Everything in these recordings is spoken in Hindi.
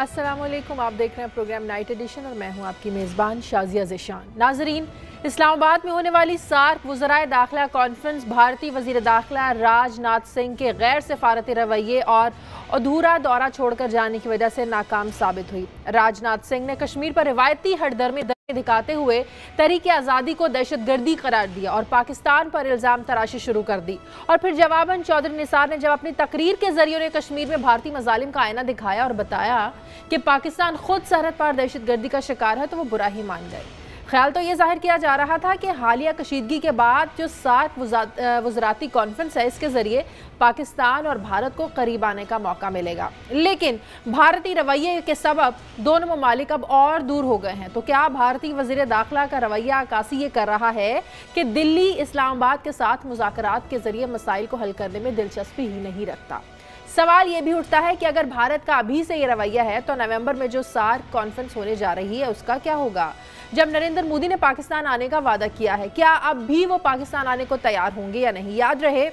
अस्सलामुअलैकुम, आप देख रहे हैं प्रोग्राम नाइट एडिशन और मैं हूं आपकी मेज़बान शाजिया ज़िशान। नाजरीन, इस्लामाबाद में होने वाली सार्क वज़राए दाखिला कॉन्फ्रेंस भारतीय वज़ीर दाखिला राजनाथ सिंह के गैर सफारती रवैये और अधूरा दौरा छोड़कर जाने की वजह से नाकाम साबित हुई। राजनाथ सिंह ने कश्मीर पर रिवायती हठधर्मी दिखाते हुए तहरीक आज़ादी को दहशतगर्दी करार दिया और पाकिस्तान पर इल्ज़ाम तराशी शुरू कर दी। और फिर जवाबन चौधरी निसार ने जब अपनी तकरीर के जरिए उन्हें कश्मीर में भारतीय मजालिम का आईना दिखाया और बताया कि पाकिस्तान खुद सरहद पार दहशतगर्दी का शिकार है तो वो बुरा ही मान गए। ख्याल तो ये जाहिर किया जा रहा था कि हालिया कशीदगी के बाद जो सार्क वज़राती कॉन्फ्रेंस है इसके जरिए पाकिस्तान और भारत को करीब आने का मौका मिलेगा, लेकिन भारतीय रवैये के सबब दोनों ममालिक अब और दूर हो गए हैं। तो क्या भारतीय वज़ीर दाखिला का रवैया अक्कासी ये कर रहा है कि दिल्ली इस्लामाबाद के साथ मुज़ाकरात के जरिए मसाइल को हल करने में दिलचस्पी ही नहीं रखता? सवाल ये भी उठता है कि अगर भारत का अभी से ये रवैया है तो नवंबर में जो सार्क कॉन्फ्रेंस होने जा रही है उसका क्या होगा? जब नरेंद्र मोदी ने पाकिस्तान आने का वादा किया है, क्या अब भी वो पाकिस्तान आने को तैयार होंगे या नहीं? याद रहे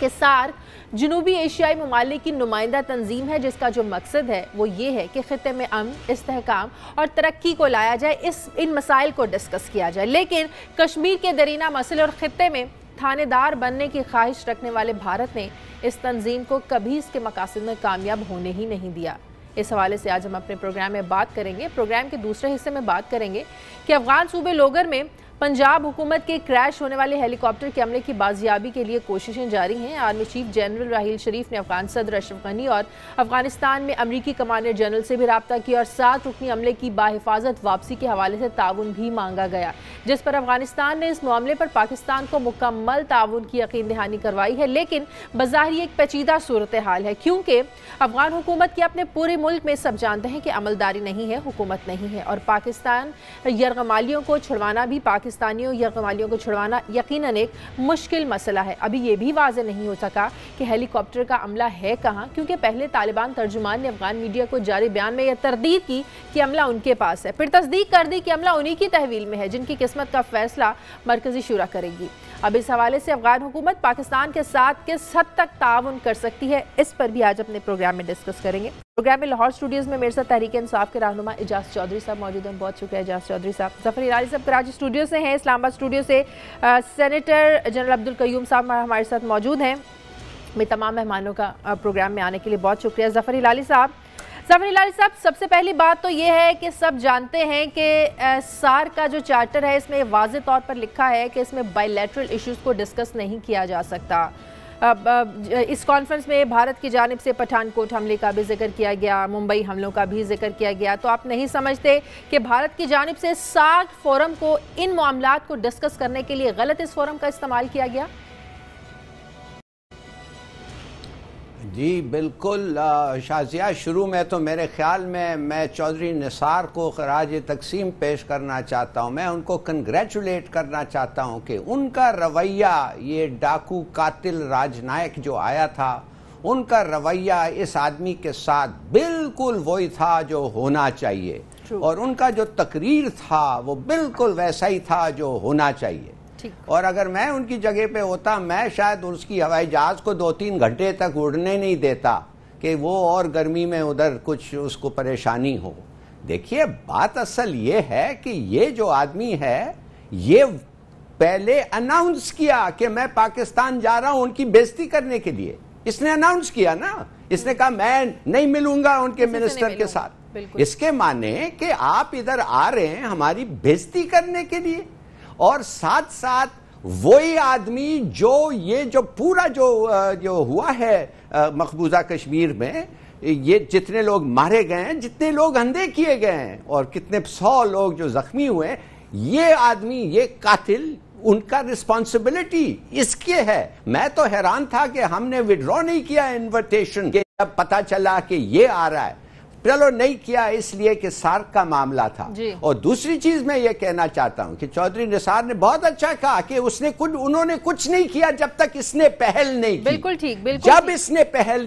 कि सार्क जनूबी एशियाई ममालिक की नुमाइंदा तंजीम है जिसका जो मकसद है वो ये है कि खित्ते में अमन, इस्तेहकाम और तरक्की को लाया जाए, इन मसाइल को डिस्कस किया जाए। लेकिन कश्मीर के दरीना मसले और खित्ते में थानेदार बनने की ख्वाहिश रखने वाले भारत ने इस तंजीम को कभी इसके मकासद में कामयाब होने ही नहीं दिया। इस हवाले से आज हम अपने प्रोग्राम में बात करेंगे। प्रोग्राम के दूसरे हिस्से में बात करेंगे कि अफगान सूबे लोगर में पंजाब हुकूमत के क्रैश होने वाले हेलीकॉप्टर के हमले की बाजियाबी के लिए कोशिशें जारी हैं। आर्मी चीफ जनरल राहील शरीफ ने अफगान सदर अशरफ गनी और अफगानिस्तान में अमरीकी कमांडर जनरल से भी रब्ता किया और 7 रुकनी अमले की बाहिफाजत वापसी के हवाले से ताउन भी मांगा गया, जिस पर अफगानिस्तान ने इस मामले पर पाकिस्तान को मुकम्मल ताउन की यकीन दहानी करवाई है। लेकिन बज़ाहिर एक पेचीदा सूरत हाल है, क्योंकि अफगान हुकूमत की अपने पूरे मुल्क में सब जानते हैं कि अमलदारी नहीं है, हुकूमत नहीं है और पाकिस्तान यरगमालियों को छुड़वाना भी पाकिस्तानियों यरगमालियों को छुड़वाना यकीनन एक मुश्किल मसला है। अभी ये भी वाज़ेह नहीं हो सका कि हेलीकॉप्टर का अमला है कहाँ, क्योंकि पहले तालिबान तर्जुमान ने अफगान मीडिया को जारी बयान में यह तरदीद की कि अमला उनके पास है, फिर तस्दीक कर दी कि अमला उन्हीं की तहवील में है जिनकी किस्मत का फैसला मरकजी शूरा करेगी। अब इस हवाले से अफगान हुकूमत पाकिस्तान के साथ किस हद तक ताउन कर सकती है, इस पर भी आज अपने प्रोग्राम में डिस्कस करेंगे। प्रोग्राम में लाहौर स्टूडियोज में मेरे साथ तहरीक इंसाफ के रहनुमा एजाज चौधरी साहब मौजूद हैं। बहुत शुक्रिया एजाज चौधरी साहब। जफर इलाही साहब कराची स्टूडियो से हैं, इस्लामाबाद स्टूडियो से सेनेटर जनरल अब्दुल कयूम साहब हमारे साथ मौजूद हैं। मैं तमाम मेहमानों का प्रोग्राम में आने के लिए बहुत शुक्रिया। जफर इलाही साहब, सबसे पहली बात तो ये है कि सब जानते हैं कि सार्क का जो चार्टर है इसमें वाज़ेह तौर पर लिखा है कि इसमें बायलैटरल इश्यूज़ को डिस्कस नहीं किया जा सकता। इस कॉन्फ्रेंस में भारत की जानिब से पठानकोट हमले का भी जिक्र किया गया, मुंबई हमलों का भी जिक्र किया गया। तो आप नहीं समझते कि भारत की जानिब से सार्क फोरम को इन मामलात को डिस्कस करने के लिए गलत इस फोरम का इस्तेमाल किया गया? जी बिल्कुल शाजिया, शुरू में तो मेरे ख्याल में मैं चौधरी निसार को खराज तकसीम पेश करना चाहता हूँ। मैं उनको कंग्रेचुलेट करना चाहता हूँ कि उनका रवैया, ये डाकू कातिल राजनायक जो आया था, उनका रवैया इस आदमी के साथ बिल्कुल वही था जो होना चाहिए और उनका जो तकरीर था वो बिल्कुल वैसा ही था जो होना चाहिए। और अगर मैं उनकी जगह पे होता, मैं शायद उसकी हवाई जहाज को 2-3 घंटे तक उड़ने नहीं देता कि वो और गर्मी में उधर कुछ उसको परेशानी हो। देखिए, बात असल ये है कि ये जो आदमी है ये पहले अनाउंस किया कि मैं पाकिस्तान जा रहा हूं उनकी बेइज्जती करने के लिए। इसने अनाउंस किया ना, इसने कहा मैं नहीं मिलूंगा उनके मिनिस्टर के साथ। इसके माने कि आप इधर आ रहे हैं हमारी बेइज्जती करने के लिए, और साथ साथ वही आदमी जो पूरा जो हुआ है मकबूजा कश्मीर में, ये जितने लोग मारे गए हैं, जितने लोग अंधे किए गए हैं और कितने 100 लोग जो जख्मी हुए हैं, ये आदमी, ये कातिल, उनका रिस्पॉन्सिबिलिटी इसके है। मैं तो हैरान था कि हमने विड्रॉ नहीं किया इन्विटेशन, के जब पता चला कि ये आ रहा है। चलो नहीं किया इसलिए कि सार्क का मामला था। और दूसरी चीज मैं ये कहना चाहता हूं कि चौधरी निसार ने बहुत अच्छा कहा कि उन्होंने कुछ नहीं किया जब तक इसने पहल नहीं की। बिल्कुल ठीक, जब इसने पहल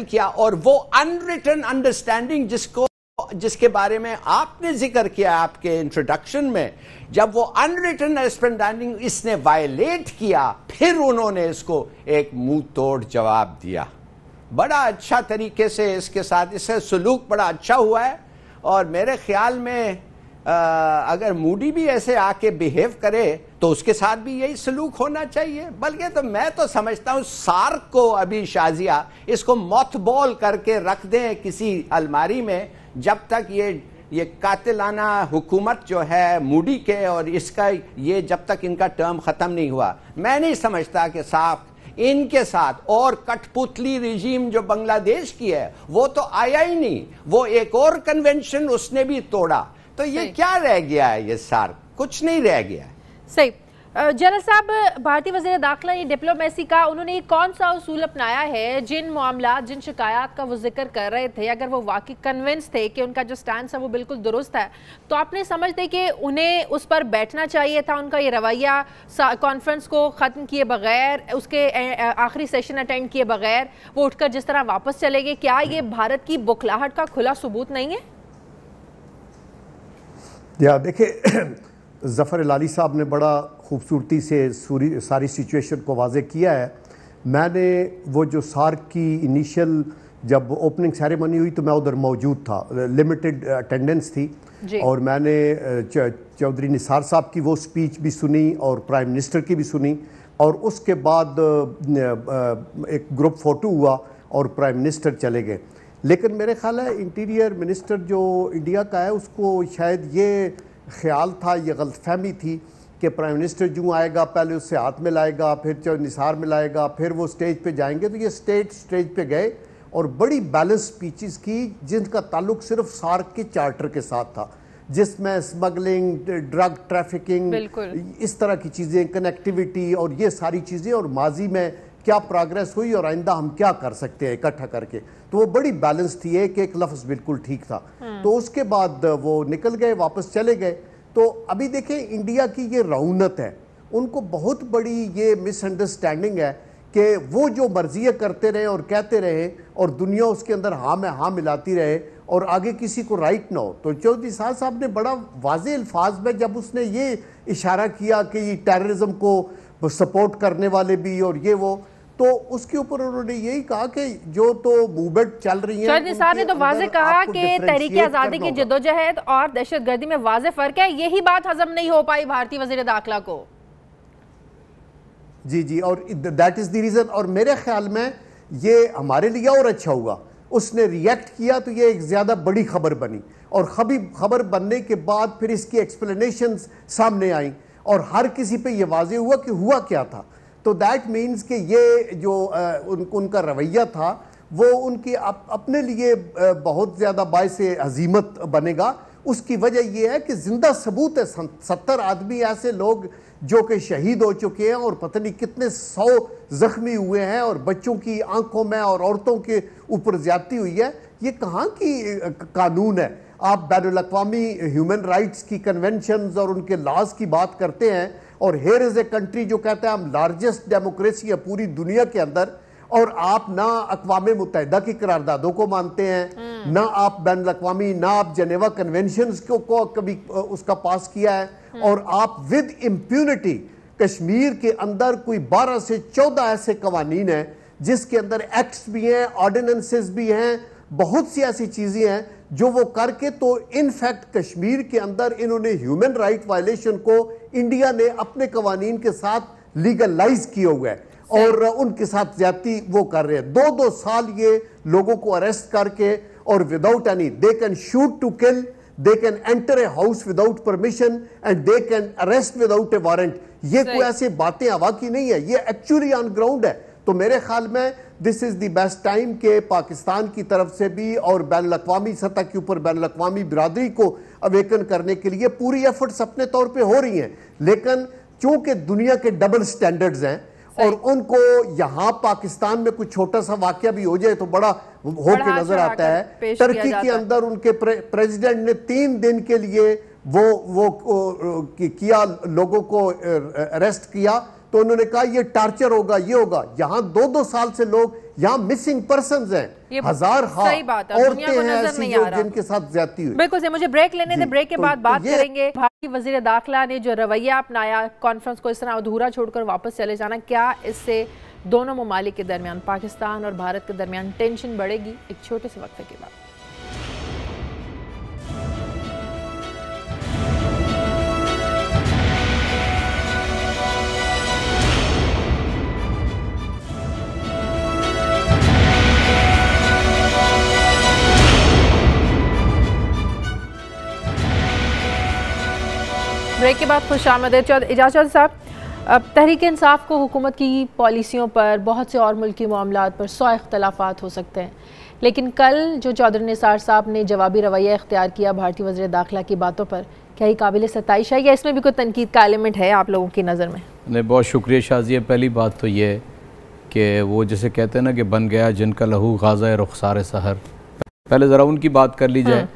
किया और वो अनरिटन अंडरस्टैंडिंग जिसके बारे में आपने जिक्र किया आपके इंट्रोडक्शन में, जब वो अनरिटन अंडरस्टैंडिंग इसने वायलेट किया, फिर उन्होंने इसको एक मुंह तोड़ जवाब दिया। बड़ा अच्छा तरीके से इसके साथ इससे सलूक बड़ा अच्छा हुआ है। और मेरे ख्याल में अगर मूडी भी ऐसे आके बिहेव करे तो उसके साथ भी यही सलूक होना चाहिए। बल्कि तो मैं तो समझता हूँ सार्क को अभी शाजिया इसको मौतबॉल करके रख दें किसी अलमारी में, जब तक ये कातिलाना हुकूमत जो है मूडी के और इसका ये जब तक इनका टर्म खत्म नहीं हुआ, मैं नहीं समझता कि साफ इनके साथ और कठपुतली रिजीम जो बांग्लादेश की है वो तो आया ही नहीं। वो एक और कन्वेंशन उसने भी तोड़ा, तो ये क्या रह गया है? ये सार्क कुछ नहीं रह गया है। सही। जनरल साहब, भारतीय वज़ीर दाखिला ये डिप्लोमेसी का उन्होंने कौन सा उसूल अपनाया है? जिन मामला जिन शिकायत का वो जिक्र कर रहे थे, अगर वो वाकई कन्विंस थे कि उनका जो स्टैंड है वो बिल्कुल दुरुस्त है, तो आपने समझते कि उन्हें उस पर बैठना चाहिए था? उनका ये रवैया कॉन्फ्रेंस को ख़त्म किए बगैर, उसके आखिरी सेशन अटेंड किए बगैर वो उठकर जिस तरह वापस चले गए, क्या ये भारत की बुखलाहट का खुला सबूत नहीं है? या देखिए, ज़फ़र इलाली साहब ने बड़ा खूबसूरती से सारी सिचुएशन को वाज़े किया है। मैंने वो जो सार्क की इनिशियल जब ओपनिंग सेरेमनी हुई तो मैं उधर मौजूद था, लिमिटेड अटेंडेंस थी, और मैंने चौधरी निसार साहब की वो स्पीच भी सुनी और प्राइम मिनिस्टर की भी सुनी, और उसके बाद एक ग्रुप फ़ोटो हुआ और प्राइम मिनिस्टर चले गए। लेकिन मेरे ख्याल है इंटीरियर मिनिस्टर जो इंडिया का है उसको शायद ये ख्याल था, ये गलतफहमी थी कि प्राइम मिनिस्टर जो आएगा पहले उससे हाथ मिलाएगा, फिर निसार मिलाएगा, फिर वो स्टेज पे जाएंगे। तो ये स्टेज पे गए और बड़ी बैलेंस स्पीचेस की जिनका ताल्लुक सिर्फ सार्क के चार्टर के साथ था, जिसमें स्मगलिंग, ड्रग ट्रैफिकिंग, इस तरह की चीज़ें, कनेक्टिविटी और ये सारी चीज़ें, और माजी में क्या प्रोग्रेस हुई और आइंदा हम क्या कर सकते हैं इकट्ठा करके। तो वो बड़ी बैलेंस थी, एक लफ्ज़ बिल्कुल ठीक था। तो उसके बाद वो निकल गए, वापस चले गए। तो अभी देखें इंडिया की ये रौनक है, उनको बहुत बड़ी ये मिसअंडरस्टैंडिंग है कि वो जो मर्जियाँ करते रहे और कहते रहे और दुनिया उसके अंदर हाँ में हाँ मिलाती रहे और आगे किसी को राइट ना हो। तो चौधरी साहब ने बड़ा वाज़े अल्फाज में जब उसने ये इशारा किया कि ये टेररिज्म को सपोर्ट करने वाले भी और ये वो, तो उसके ऊपर उन्होंने यही कहा कि जो तो मूवमेंट चल रही है, चौधरी साहब ने तो वाज़े कहा कि तहरीक आज़ादी की जद्दोजहद और दहशतगर्दी में वाज़े फर्क है। यही बात हजम नहीं हो पाई भारतीय वज़ीर दाखिला को। जी, और दैट इज द रीजन। और मेरे ख्याल में ये हमारे लिए और अच्छा हुआ, उसने रिएक्ट किया तो ये एक ज्यादा बड़ी खबर बनी, और खबर बनने के बाद फिर इसकी एक्सप्लेनेशंस सामने आई और हर किसी पे ये वाज़े हुआ कि हुआ क्या था। तो दैट मीन्स कि ये जो उनका रवैया था वो उनकी अपने लिए बहुत ज़्यादा बाइसे हज़ीमत बनेगा। उसकी वजह यह है कि जिंदा सबूत है, 70 आदमी ऐसे लोग जो कि शहीद हो चुके हैं और पता नहीं कितने 100 जख्मी हुए हैं, और बच्चों की आंखों में और औरतों के ऊपर ज्यादती हुई है। ये कहाँ की कानून है? आप बैनुल-अक़वामी ह्यूमन राइट्स की कन्वेंशंस और उनके लॉज की बात करते हैं, और हेयर इज ए कंट्री जो कहता है हम लार्जेस्ट डेमोक्रेसी है पूरी दुनिया के अंदर, और आप ना अक़वाम मुत्तहिदा की करारदादों को मानते हैं, ना आप बैनुल-अक़वामी, ना आप जेनेवा कन्वेंशंस को कभी उसका पास किया है, और आप विद इम्प्यूनिटी कश्मीर के अंदर कोई 12 से 14 ऐसे कवानीन हैं जिसके अंदर एक्ट्स भी हैं, ऑर्डिनेंसेस भी हैं, बहुत सी ऐसी चीजें हैं जो वो करके, तो इनफैक्ट कश्मीर के अंदर इन्होंने ह्यूमन राइट वायलेशन को इंडिया ने अपने कवानीन के साथ लीगलाइज किया हुआ है और उनके साथ ज्यादती वो कर रहे हैं। 2-2 साल ये लोगों को अरेस्ट करके, और without any, they can shoot to kill, they can enter a house without permission and they can arrest without a warrant। ये कोई ऐसी बातें हवा की नहीं है, ये एक्चुअली ऑन ग्राउंड है। तो मेरे ख्याल में this is the best time के पाकिस्तान की तरफ से भी और बैनुल-अक़वामी सतह के ऊपर बैनुल-अक़वामी बिरादरी को अवेकन करने के लिए पूरी एफर्ट्स अपने तौर पे हो रही हैं, लेकिन चूंकि दुनिया के डबल स्टैंडर्ड्स हैं और उनको यहाँ पाकिस्तान में कुछ छोटा सा वाकया भी हो जाए तो बड़ा हो के नजर आता है। टर्की के अंदर उनके प्रेसिडेंट ने 3 दिन के लिए वो किया, लोगों को अरेस्ट किया, तो उन्होंने कहा ये टार्चर होगा, ये होगा। यहाँ 2-2 साल से लोग यहाँ मिसिंग पर्संस हैं, 1000 औरतें हैं ऐसी जो जिनके साथ ज्यादती हुई। बिल्कुल। मुझे ब्रेक लेने दे, ब्रेक के बाद बात करेंगे। भारतीय वजीर दाखिला ने जो रवैया अपनाया, कॉन्फ्रेंस को इस तरह अधूरा छोड़कर वापस चले जाना, क्या इससे दोनों ममालिक के दरमियान, पाकिस्तान और भारत के दरमियान टेंशन बढ़ेगी? एक छोटे से वक्फे के बाद। ब्रेक के बाद खुश आमदेद। एजाज चौधरी साहब, तहरीक इंसाफ को हुकूमत की पॉलिसियों पर, बहुत से और मुल्की मामलात पर 100 इख्तलाफात हो सकते हैं, लेकिन कल जो चौधरी निसार साहब ने जवाबी रवैया इख्तियार किया भारतीय वज़ीर दाखिला की बातों पर, क्या ये काबिल सताइश है या इसमें भी कोई तनकीद का एलिमेंट है आप लोगों की नज़र में? नहीं, बहुत शुक्रिया शाजिया। पहली बात तो ये कि वो जैसे कहते हैं ना कि बन गया जिनका लहू गाज़ा रुखसार सहर, पहले ज़रा उनकी बात कर ली जाए।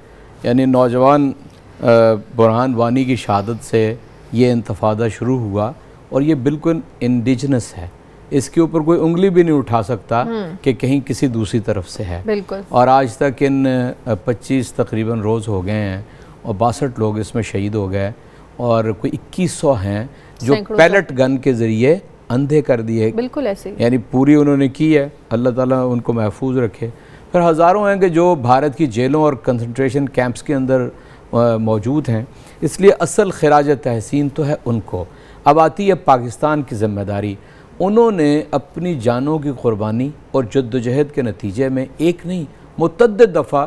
यानी नौजवान बुरहान वानी की शहादत से ये इंतफादा शुरू हुआ और ये बिल्कुल इंडिजनस है, इसके ऊपर कोई उंगली भी नहीं उठा सकता कि कहीं किसी दूसरी तरफ से है। बिल्कुल। और आज तक इन 25 तकरीबन रोज़ हो गए हैं और 62 लोग इसमें शहीद हो गए और कोई 2100 हैं जो पैलेट गन के ज़रिए अंधे कर दिए। बिल्कुल ऐसे, यानी पूरी उन्होंने की है, अल्लाह ताला उनको महफूज रखे। फिर हज़ारों हैं कि जो भारत की जेलों और कंसंट्रेशन कैंप्स के अंदर मौजूद हैं, इसलिए असल खिराज तहसीन तो है उनको। अब आती है पाकिस्तान की ज़िम्मेदारी। उन्होंने अपनी जानों की क़ुरबानी और जद्दोजहद के नतीजे में एक नहीं मुतअद्दिद दफ़ा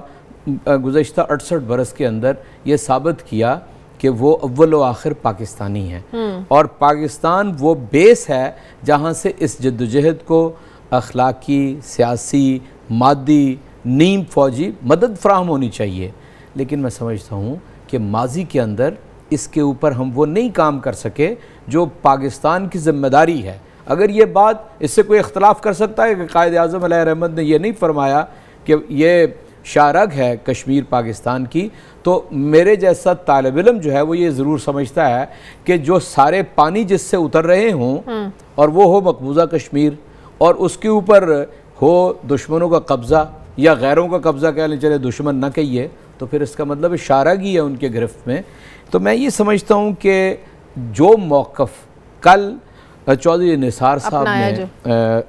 गुज़श्ता 68 बरस के अंदर ये साबित किया कि वो अव्वल व आखिर पाकिस्तानी हैं और पाकिस्तान वो बेस है जहाँ से इस जद्दोजहद को अखलाकी, सियासी, मादी, नीम फौजी मदद फराहम होनी चाहिए। लेकिन मैं समझता हूँ कि माजी के अंदर इसके ऊपर हम वो नहीं काम कर सके जो पाकिस्तान की ज़िम्मेदारी है। अगर ये बात, इससे कोई इख्तलाफ कर सकता है कि कायद आज़म अलैहि रहमत ने ये नहीं फरमाया कि ये शारग है कश्मीर पाकिस्तान की, तो मेरे जैसा तालिब इल्म जो है वो ये ज़रूर समझता है कि जो सारे पानी जिससे उतर रहे हों और वो हो मकबूजा कश्मीर और उसके ऊपर हो दुश्मनों का कब्ज़ा या गैरों का कब्ज़ा, कह लें, चले दुश्मन ना कहिए, तो फिर इसका मतलब शारग ही है उनके गिरफ्त में। तो मैं ये समझता हूँ कि जो मौक़िफ़ कल चौधरी निसार साहब ने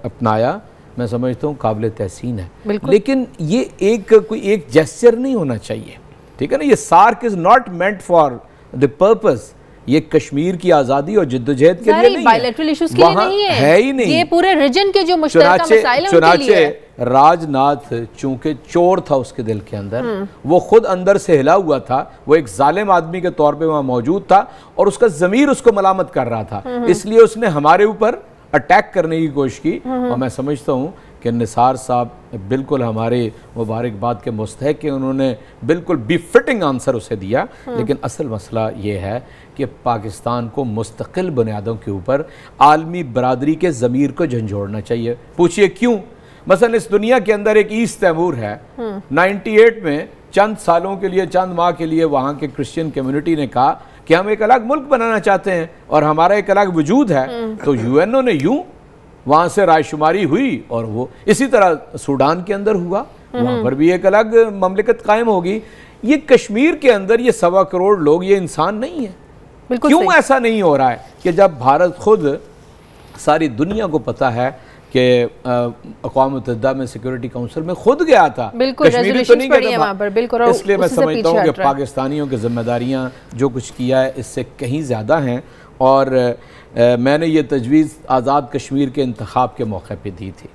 अपनाया, मैं समझता हूँ काबिल तहसीन है। लेकिन ये कोई एक जेस्चर नहीं होना चाहिए, ठीक है ना। ये SAARC is not meant for the purpose, ये कश्मीर की आज़ादी और जद्दोजहद के लिए नहीं बायलैटरल इश्यूज के लिए नहीं है ही नहीं, ये पूरे रीजन के जो मुश्तरका मसाइल हैं उनके लिए है। राजनाथ चूंकि चोर था उसके दिल के अंदर, वो खुद अंदर से हिला हुआ था, वो एक जालिम आदमी के तौर पे वहाँ मौजूद था और उसका ज़मीर उसको मलामत कर रहा था, इसलिए उसने हमारे ऊपर अटैक करने की कोशिश की। और मैं समझता हूँ कि निसार साहब बिल्कुल हमारे मुबारकबाद के मुस्तहक हैं, उन्होंने बिल्कुल बिफिटिंग आंसर उसे दिया। लेकिन असल मसला ये है कि पाकिस्तान को मुस्तकिल बुनियादों के ऊपर आलमी बरादरी के ज़मीर को झंझोड़ना चाहिए। पूछिए क्यों? मसलन इस दुनिया के अंदर एक ईस्ट तैमूर है, 98 में चंद सालों के लिए, चंद माह के लिए वहाँ के क्रिश्चियन कम्युनिटी ने कहा कि हम एक अलग मुल्क बनाना चाहते हैं और हमारा एक अलग वजूद है। तो यूएनओ ने यूं वहाँ से रायशुमारी हुई और वो इसी तरह सूडान के अंदर हुआ, वहाँ पर भी एक अलग ममलिकत कायम होगी। ये कश्मीर के अंदर ये 1.25 करोड़ लोग, ये इंसान नहीं है। क्यों ऐसा नहीं हो रहा है कि जब भारत खुद, सारी दुनिया को पता है कि अक़वाम मुत्तहिदा में सिक्योरिटी काउंसिल में खुद गया था, कश्मीर तो नहीं गया था। इसलिए मैं समझता हूँ कि पाकिस्तानियों की जिम्मेदारियाँ जो कुछ किया है इससे कहीं ज़्यादा हैं। और मैंने ये तजवीज़ आज़ाद कश्मीर के इंतखाब के मौके पे दी थी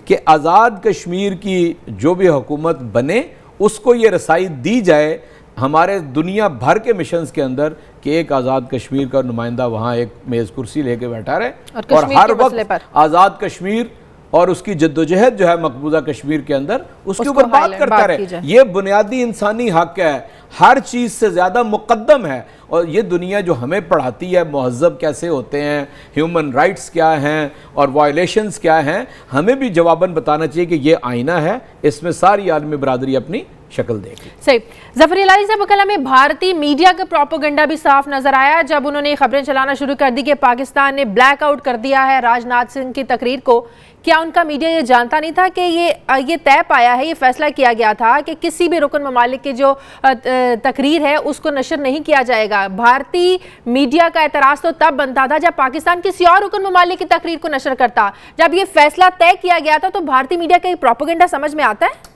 कि आज़ाद कश्मीर की जो भी हुकूमत बने उसको ये रसाई दी जाए हमारे दुनिया भर के मिशंस के अंदर कि एक आज़ाद कश्मीर का नुमाइंदा वहाँ एक मेज़ कुर्सी लेके बैठा रहे और हर वक्त आज़ाद कश्मीर और उसकी जद्दोजहद जो है मकबूजा कश्मीर के अंदर उसके ऊपर बात करता रहे। ये बुनियादी इंसानी हक है, हर चीज़ से ज़्यादा मुकद्दम है। और ये दुनिया जो हमें पढ़ाती है महज़ब कैसे होते हैं, ह्यूमन राइट्स क्या हैं और वायलेशंस क्या हैं, हमें भी जवाबन बताना चाहिए कि ये आईना है, इसमें सारी आलमी बरादरी अपनी शक्ल देगी। सही। जफर इलाही साहब, कल हमें भारतीय मीडिया का प्रोपेगेंडा भी साफ नजर आया जब उन्होंने खबरें चलाना शुरू कर दी कि पाकिस्तान ने ब्लैकआउट कर दिया है राजनाथ सिंह की तकरीर को। क्या उनका मीडिया ये जानता नहीं था कि ये तय पाया है, ये फैसला किया गया था कि किसी भी रुकन ममालिक की जो तकरीर है उसको नशर नहीं किया जाएगा? भारतीय मीडिया का एतराज़ तो तब बनता था जब पाकिस्तान किसी और रुकन ममालिक की तकरीर को नशर करता। जब ये फैसला तय किया गया था तो भारतीय मीडिया का ये प्रोपेगेंडा समझ में आता है?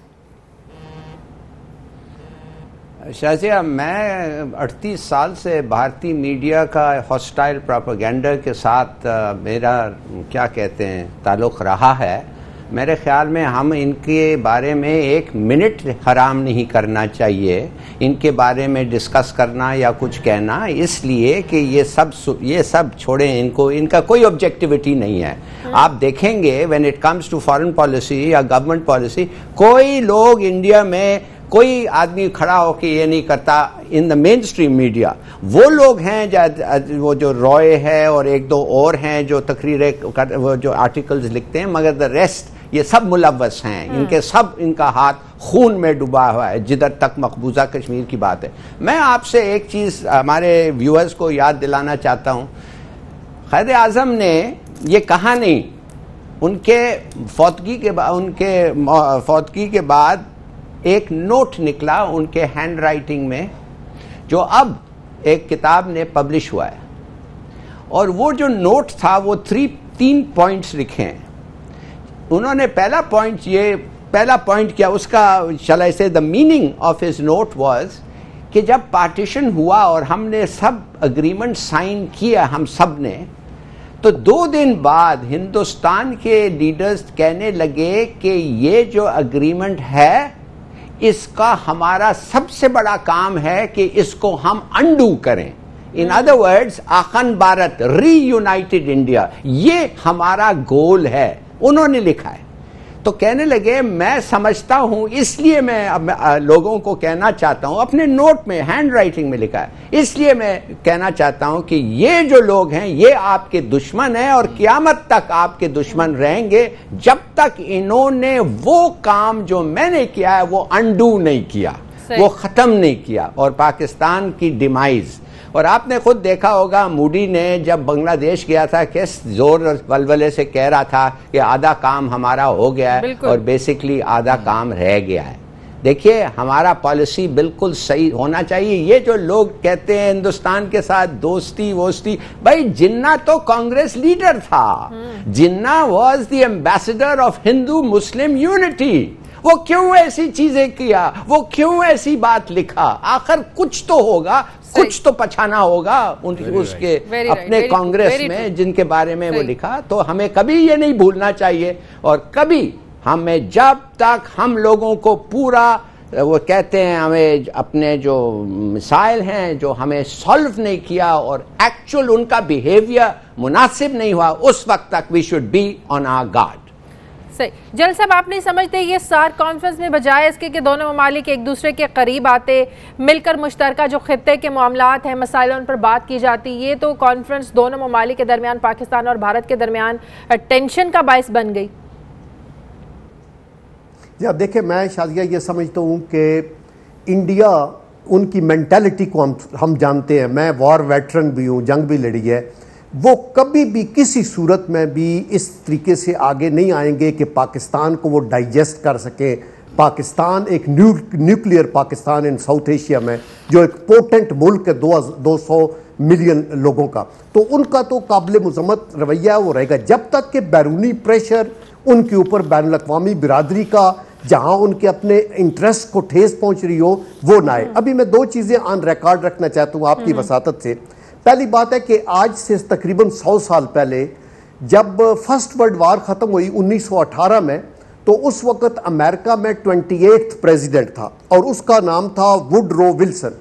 शाजिया, मैं 38 साल से भारतीय मीडिया का हॉस्टाइल प्रोपेगेंडा के साथ मेरा क्या कहते हैं ताल्लुक़ रहा है। मेरे ख्याल में हम इनके बारे में एक मिनट हराम नहीं करना चाहिए, इनके बारे में डिस्कस करना या कुछ कहना, इसलिए कि ये सब छोड़ें, इनका कोई ऑब्जेक्टिविटी नहीं है। आप देखेंगे when it comes to foreign policy या गवर्नमेंट पॉलिसी, कोई लोग इंडिया में कोई आदमी खड़ा होकर ये नहीं करता। In the main stream media वो लोग हैं वो जो रॉय है और एक दो और हैं जो तकरीरें वो जो आर्टिकल्स लिखते हैं, मगर द रेस्ट ये सब मुलव्वस हैं। इनका हाथ खून में डूबा हुआ है जिधर तक मकबूजा कश्मीर की बात है। मैं आपसे एक चीज़ हमारे व्यूअर्स को याद दिलाना चाहता हूँ। क़ायद आज़म ने ये कहा नहीं, उनके फौतगी के बाद एक नोट निकला उनके हैंड राइटिंग में जो अब एक किताब ने पब्लिश हुआ है, और वो जो नोट था वो 3 पॉइंट्स लिखे हैं उन्होंने। पहला पॉइंट क्या उसका, शल आई से the meaning of his note was कि जब पार्टीशन हुआ और हमने सब अग्रीमेंट साइन किया हम सब ने, तो 2 दिन बाद हिंदुस्तान के लीडर्स कहने लगे कि ये जो अग्रीमेंट है इसका हमारा सबसे बड़ा काम है कि इसको हम अंडू करें। इन अदर वर्ड्स, अखंड भारत, रीयूनाइटेड इंडिया, ये हमारा गोल है, उन्होंने लिखा है। तो कहने लगे मैं समझता हूं, इसलिए मैं अब लोगों को कहना चाहता हूं, अपने नोट में हैंड राइटिंग में लिखा है, इसलिए मैं कहना चाहता हूं कि ये जो लोग हैं ये आपके दुश्मन हैं और क़यामत तक आपके दुश्मन रहेंगे जब तक इन्होंने वो काम जो मैंने किया है वो अंडू नहीं किया, वो ख़त्म नहीं किया। और पाकिस्तान की डिमाइज, और आपने खुद देखा होगा मूडी ने जब बांग्लादेश गया था किस जोर और वलवले से कह रहा था कि आधा काम हमारा हो गया है और बेसिकली आधा काम रह गया है। देखिए, हमारा पॉलिसी बिल्कुल सही होना चाहिए। ये जो लोग कहते हैं हिंदुस्तान के साथ दोस्ती वोस्ती, भाई जिन्ना तो कांग्रेस लीडर था, Jinnah was the ambassador of Hindu Muslim unity. वो क्यों ऐसी चीजें किया, वो क्यों ऐसी बात लिखा? आखिर कुछ तो होगा, कुछ तो पछाना होगा उसके अपने कांग्रेस में जिनके बारे में वो लिखा। तो हमें कभी ये नहीं भूलना चाहिए, और कभी हमें जब तक हम लोगों को पूरा वो कहते हैं हमें अपने जो मिसाइल हैं जो हमें सॉल्व नहीं किया और एक्चुअल उनका बिहेवियर मुनासिब नहीं हुआ, उस वक्त तक we should be on our guard. सही। जल साहब, आप नहीं समझते ये सार्क कॉन्फ्रेंस में बजाय इसके कि दोनों ममालिक एक दूसरे के करीब आते, मिलकर मुश्तरका जो खित्ते के मामलात हैं, मसाइल उन पर बात की जाती, ये तो कॉन्फ्रेंस दोनों ममालिक के दरमियान, पाकिस्तान और भारत के दरमियान टेंशन का बायस बन गई? जी, अब देखिए, मैं शाजिया ये समझता हूँ कि इंडिया, उनकी मेंटालिटी को हम जानते हैं। मैं वॉर वेटरन भी हूँ, जंग भी लड़ी है। वो कभी भी किसी सूरत में भी इस तरीके से आगे नहीं आएंगे कि पाकिस्तान को वो डाइजेस्ट कर सके। पाकिस्तान एक न्यूक्लियर पाकिस्तान इन साउथ एशिया में, जो एक पोटेंट मुल्क है 200 मिलियन लोगों का, तो उनका तो काबिल मुज़म्मत रवैया वो रहेगा जब तक कि बैरूनी प्रेशर उनके ऊपर बैनुल अक़वामी बिरादरी का, जहाँ उनके अपने इंटरेस्ट को ठेस पहुँच रही हो, वो ना आए। अभी मैं 2 चीज़ें ऑन रिकॉर्ड रखना चाहता हूँ आपकी वसातत से। पहली बात है कि आज से तकरीबन 100 साल पहले जब फर्स्ट वर्ल्ड वार ख़त्म हुई 1918 में, तो उस वक़्त अमेरिका में 28th प्रेसिडेंट था और उसका नाम था वुडरो विल्सन,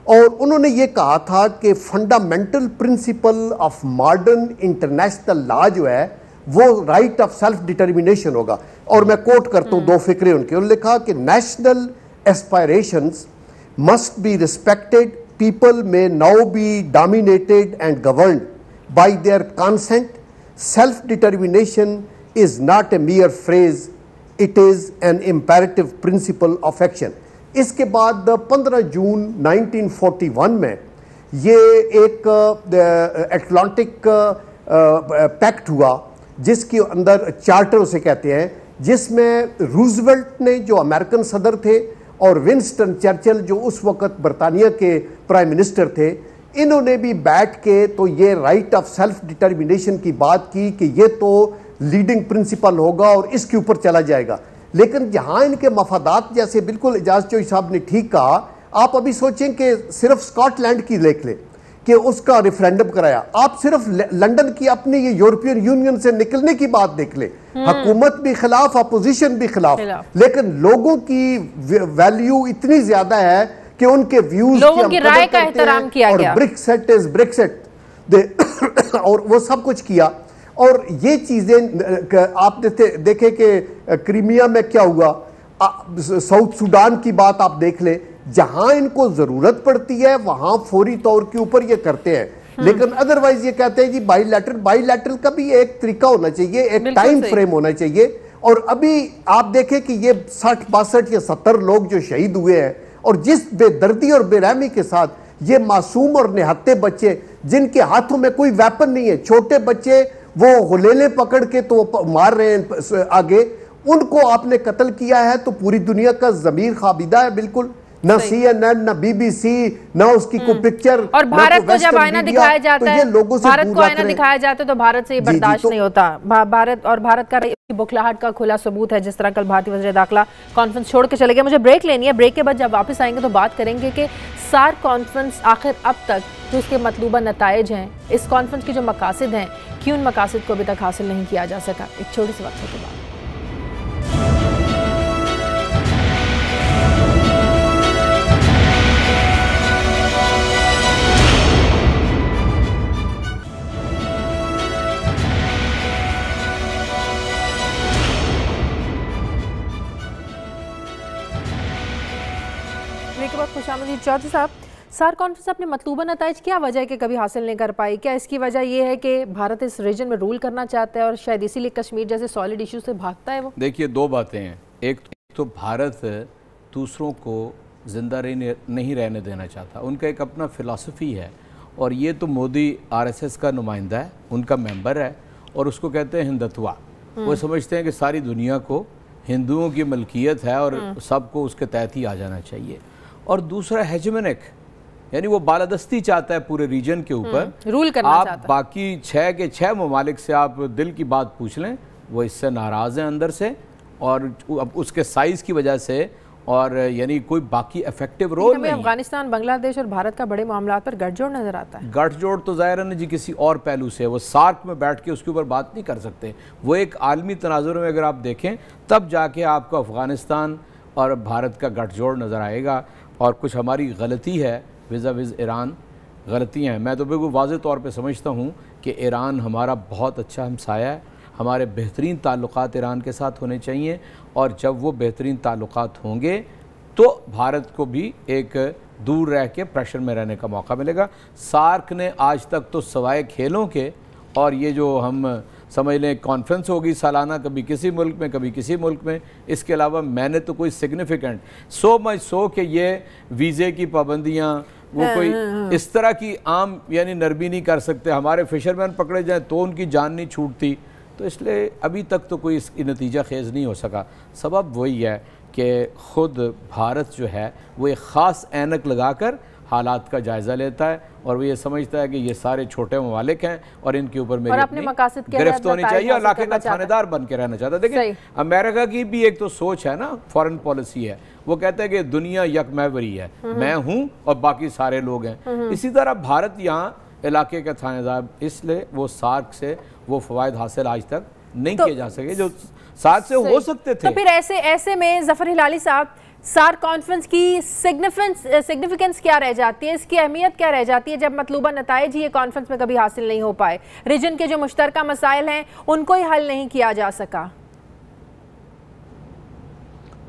और उन्होंने ये कहा था कि fundamental principle of modern international law जो है वो राइट ऑफ सेल्फ डिटर्मिनेशन होगा। और मैं कोट करता हूँ 2 फिक्रे उनके। उन्होंने लिखा कि national aspirations must be respected, people may now be dominated and governed by their consent. Self-determination is not a mere phrase, it is an imperative principle of action. इसके बाद 15 जून 1941 में ये एक अटलांटिक पैक्ट हुआ, जिसके अंदर चार्टर उसे कहते हैं, जिसमें रूजवेल्ट ने जो अमेरिकन सदर थे और विंस्टन चर्चिल जो उस वक्त बरतानिया के प्राइम मिनिस्टर थे, इन्होंने भी बैठ के तो ये राइट ऑफ सेल्फ डिटर्मिनेशन की बात की कि ये तो लीडिंग प्रिंसिपल होगा और इसके ऊपर चला जाएगा। लेकिन जहां इनके मफादात, जैसे बिल्कुल एजाज चौधरी साहब ने ठीक कहा, आप अभी सोचें कि सिर्फ स्कॉटलैंड की देख ले कि उसका रेफरेंडम कराया, आप सिर्फ लंदन की अपनी ये यूरोपियन यूनियन से निकलने की बात देख ले, हुकूमत भी खिलाफ, अपोजिशन भी खिलाफ, लेकिन लोगों की वैल्यू इतनी ज्यादा है कि उनके व्यूज की राय का एहतराम किया गया, ब्रेक्सिट इज ब्रेक्सिट और वो सब कुछ किया। और ये चीजें आप देखे कि क्रीमिया में क्या हुआ, साउथ सूडान की बात आप देख ले, जहां इनको जरूरत पड़ती है वहां फौरी तौर के ऊपर ये करते हैं। लेकिन अदरवाइज ये कहते हैं जी बाईलैटरल का भी एक तरीका होना चाहिए, एक टाइम फ्रेम होना चाहिए। और अभी आप देखें कि ये 60-62 या 70 लोग जो शहीद हुए हैं, और जिस बेदर्दी और बेरहमी के साथ ये मासूम और निहत्ते बच्चे जिनके हाथों में कोई वेपन नहीं है, छोटे बच्चे वो गुलेले पकड़ के तो मार रहे हैं आगे, उनको आपने कत्ल किया है, तो पूरी दुनिया का जमीर खाबिदा है बिल्कुल। ना CNN, ना BBC, ना उसकी कोई पिक्चर। और भारत को जब आईना दिखाया जाता है, भारत को आईना दिखाया जाता है तो भारत से ये बर्दाश्त नहीं होता। भारत का बुखलाहट का खुला सबूत है, जिस तरह कल भारतीय वज़ीर दाखिला कॉन्फ्रेंस छोड़ के चले गए। मुझे ब्रेक लेनी है, ब्रेक के बाद जब वापस आएंगे तो बात करेंगे कि सार्क कॉन्फ्रेंस आखिर अब तक जो उसके मतलूबा नताइज हैं, इस कॉन्फ्रेंस के जो मकासद हैं, क्यों उन मकासद को अभी तक हासिल नहीं किया जा सका। एक छोटी सी वक्त के बाद खुशामदीद चौधरी साहब। सार्क कॉन्फ्रेंस अपने मतलूबा नताइज क्या वजह है कि कभी हासिल नहीं कर पाई? क्या इसकी वजह यह है कि भारत इस रीजन में रूल करना चाहता है और शायद इसीलिए कश्मीर जैसे सॉलिड इशू से भागता है? वो देखिए, दो बातें हैं। एक तो भारत दूसरों को जिंदा नहीं रहने देना चाहता, उनका एक अपना फिलॉसफी है, और ये तो मोदी RSS का नुमाइंदा है, उनका मेंबर है, और उसको कहते हैं हिंदुत्वा। वो समझते हैं कि सारी दुनिया को हिंदुओं की मलकियत है और सबको उसके तहत ही आ जाना चाहिए। और दूसरा हेजेमनिक, यानी वो बालादस्ती चाहता है पूरे रीजन के ऊपर, रूल करना आप चाहता है। बाकी 6 के 6 ममालिक से आप दिल की बात पूछ लें, वो इससे नाराज़ हैं अंदर से, और अब उसके साइज की वजह से, और यानी कोई बाकी इफेक्टिव रोल नहीं। अफगानिस्तान, बांग्लादेश और भारत का बड़े मामला पर गठजोड़ नजर आता है। गठजोड़ तो ज़ाहिर है जी किसी और पहलू से, वो सार्क में बैठ के उसके ऊपर बात नहीं कर सकते। वो एक आलमी तनाजुर में अगर आप देखें तब जाके आपको अफगानिस्तान और भारत का गठजोड़ नज़र आएगा। और कुछ हमारी गलती है विज़ ईरान, गलतियाँ हैं। मैं तो बिल्कुल वाज़ेह तौर पे समझता हूँ कि ईरान हमारा बहुत अच्छा हमसाया है, हमारे बेहतरीन ताल्लुकात ईरान के साथ होने चाहिए, और जब वो बेहतरीन ताल्लुकात होंगे तो भारत को भी एक दूर रह के प्रेशर में रहने का मौका मिलेगा। सार्क ने आज तक तो सवाए खेलों के, और ये जो हम समझ लें कॉन्फ्रेंस होगी सालाना, कभी किसी मुल्क में कभी किसी मुल्क में, इसके अलावा मैंने तो कोई सिग्निफिकेंट सो मच सो कि ये वीज़े की पाबंदियाँ वो कोई इस तरह की आम यानी नरमी नहीं कर सकते। हमारे फिशरमैन पकड़े जाएं तो उनकी जान नहीं छूटती, तो इसलिए अभी तक तो कोई इसकी नतीजा खेज़ नहीं हो सका। सबब वही है कि ख़ुद भारत जो है वो एक ख़ास ऐनक लगाकर हालात का जायज़ा लेता है, और वो ये समझता है कि ये सारे छोटे ममालिक हैं और इनके ऊपर मेरी गिरफ्त होनी चाहिए और इलाके का थानेदार बन के रहना चाहता है। देखिए, अमेरिका की भी एक तो सोच है ना, फॉरेन पॉलिसी है, वो कहता है कि दुनिया यकमहवरी है, मैं हूँ और बाकी सारे लोग हैं। इसी तरह भारत यहाँ इलाके का थानेदार, इसलिए वो सार्क से वो फ़वायद हासिल आज तक नहीं किए जा सके जो सार्क से हो सकते थे। तो फिर ऐसे में ज़फ़र हिलाली साहब, सार्क कॉन्फ्रेंस की सिग्निफिकेंस क्या रह जाती है, इसकी अहमियत क्या रह जाती है, जब मतलूबा नताइज ही ये कॉन्फ्रेंस में कभी हासिल नहीं हो पाए, रीजन के जो मुश्तरका मसाइल हैं उनको ही हल नहीं किया जा सका?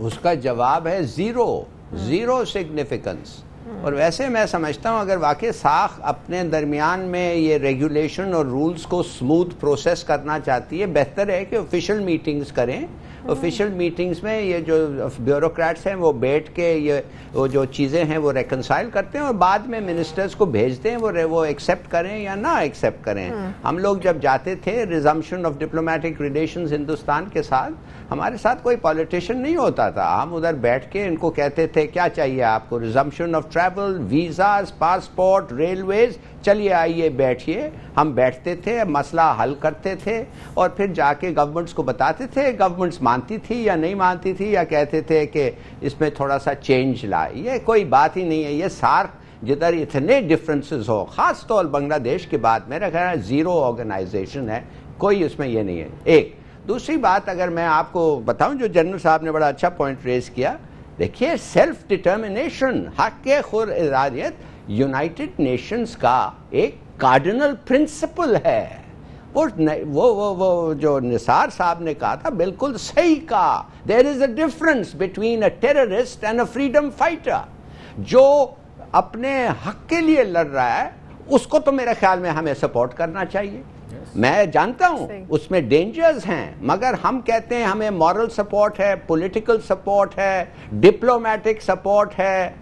उसका जवाब है ज़ीरो सिग्निफिकेंस। और वैसे मैं समझता हूँ अगर वाकई साख अपने दरमियान में ये रेगुलेशन और रूल्स को स्मूथ प्रोसेस करना चाहती है, बेहतर है कि ऑफिशियल मीटिंग्स करें। ऑफिशियल मीटिंग्स में ये जो ब्यूरोक्रेट्स हैं वो बैठ के ये वो जो चीज़ें हैं वो रेकंसाइल करते हैं और बाद में मिनिस्टर्स को भेजते हैं, वो एक्सेप्ट करें या ना एक्सेप्ट करें। हम लोग जब जाते थे resumption of diplomatic relations Hindustan के साथ, हमारे साथ कोई पॉलिटिशियन नहीं होता था। हम उधर बैठ के इनको कहते थे क्या चाहिए आपको, resumption of travel, visas, passport, railways, चलिए आइए बैठिए। हम बैठते थे, मसला हल करते थे और फिर जाके गवर्नमेंट्स को बताते थे। गवर्नमेंट्स मानती थी या नहीं मानती थी या कहते थे कि इसमें थोड़ा सा चेंज लाए। ये कोई बात ही नहीं है। ये सार्क जिधर इतने डिफरेंसेस हो, ख़ास तौर बांग्लादेश के बाद मेरा ख्याल है ज़ीरो ऑर्गेनाइजेशन है, कोई उसमें ये नहीं है। एक दूसरी बात अगर मैं आपको बताऊं, जो जनरल साहब ने बड़ा अच्छा पॉइंट रेज किया, देखिए सेल्फ डिटर्मिनेशन, हक़ खुद इरादियत यूनाइटेड नेशंस का एक कार्डिनल प्रिंसिपल है। वो जो निसार साहब ने कहा था बिल्कुल सही कहा। There is a difference between a terrorist and a freedom fighter. जो अपने हक के लिए लड़ रहा है उसको तो मेरे ख्याल में हमें सपोर्ट करना चाहिए। मैं जानता हूं उसमें डेंजर्स हैं, मगर हम कहते हैं हमें मॉरल सपोर्ट है, पॉलिटिकल सपोर्ट है, डिप्लोमेटिक सपोर्ट है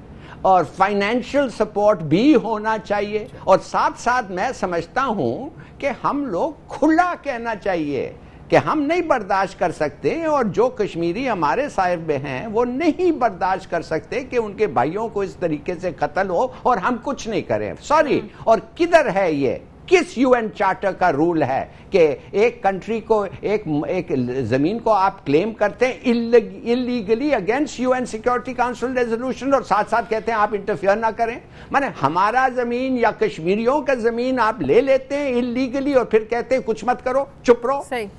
और फाइनेंशियल सपोर्ट भी होना चाहिए। और साथ साथ मैं समझता हूं कि हम लोग खुला कहना चाहिए कि हम नहीं बर्दाश्त कर सकते और जो कश्मीरी हमारे साहिब में हैं वो नहीं बर्दाश्त कर सकते कि उनके भाइयों को इस तरीके से कत्ल हो और हम कुछ नहीं करें। सॉरी, और किधर है ये, किस यूएन चार्टर का रूल है कि एक कंट्री को एक जमीन को आप क्लेम करते हैं illegally against UN security council resolution और साथ साथ कहते हैं आप इंटरफियर ना करें। माने हमारा जमीन या कश्मीरियों का जमीन आप ले लेते हैं इलीगली और फिर कहते हैं कुछ मत करो, चुप रहो। सही,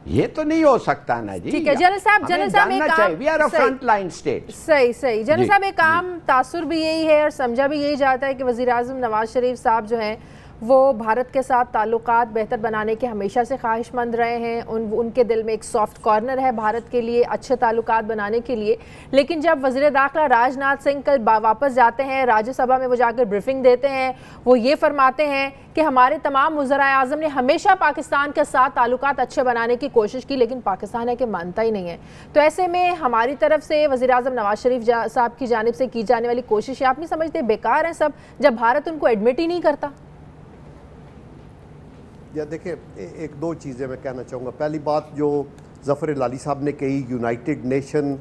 ये तो नहीं हो सकता ना जी। ठीक है जनरल साहब, we are a front line state. सही जनरल साहब, एक आम तासुर भी यही है और समझा भी यही जाता है कि वज़ीर आज़म नवाज शरीफ साहब जो हैं वो भारत के साथ ताल्लुकात बेहतर बनाने के हमेशा से ख्वाहिशमंद रहे हैं। उनके दिल में एक सॉफ्ट कॉर्नर है भारत के लिए अच्छे ताल्लुकात बनाने के लिए। लेकिन जब वज़ीर दाखिला राजनाथ सिंह कल वापस जाते हैं, राज्यसभा में वो जाकर ब्रीफिंग देते हैं, वो ये फरमाते हैं कि हमारे तमाम वज़राए आज़म ने हमेशा पाकिस्तान के साथ ताल्लुकात अच्छे बनाने की कोशिश की, लेकिन पाकिस्तान है कि मानता ही नहीं है। तो ऐसे में हमारी तरफ से वज़ीर आज़म नवाज शरीफ साहब की जानिब से की जाने वाली कोशिशें आप नहीं समझते बेकार हैं सब, जब भारत उनको एडमिट ही नहीं करता? या देखिए, एक दो चीज़ें मैं कहना चाहूँगा। पहली बात जो ज़फ़र लाली साहब ने कही, यूनाइटेड नेशन